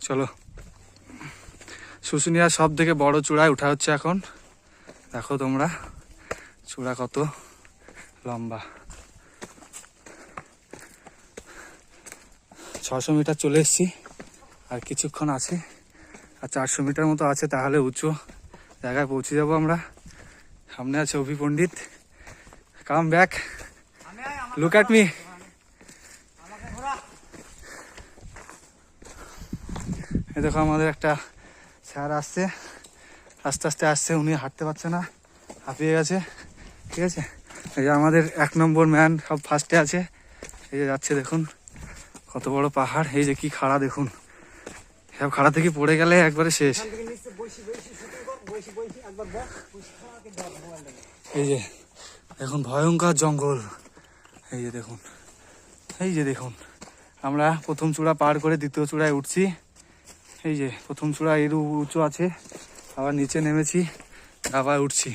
চলো, শুশুনিয়া সব থেকে বড় চূড়ায় উঠা হচ্ছে এখন। দেখো তোমরা চূড়া কত লম্বা। 600 মিটার চলে এসেছি, আর কিছুক্ষণ আছে, আর 400 মিটার মতো আছে, তাহলে উঁচু জায়গায় পৌঁছে যাবো আমরা। সামনে আছে Abhi Pandit. Come back, look at me. এই দেখো আমাদের একটা স্যার আসছে, আস্তে আস্তে আসছে, উনি হাঁটতে পারছে না, হাঁপিয়ে গেছে। ঠিক আছে, এই যে আমাদের 1 নম্বর ম্যান সব ফার্স্টে আছে। এই যে যাচ্ছে, দেখুন কত বড় পাহাড়, এই যে কি খাড়া দেখুন, সব খাড়া থেকে পড়ে গেলে একবারে শেষ। এই যে দেখুন ভয়ঙ্কর জঙ্গল, এই যে দেখুন, এই যে দেখুন আমরা প্রথম চূড়া পার করে দ্বিতীয় চূড়ায় উঠছি। এই যে প্রথম চূড়া এর উঁচু আছে, আবার নিচে নেমেছি, আবার উঠছি।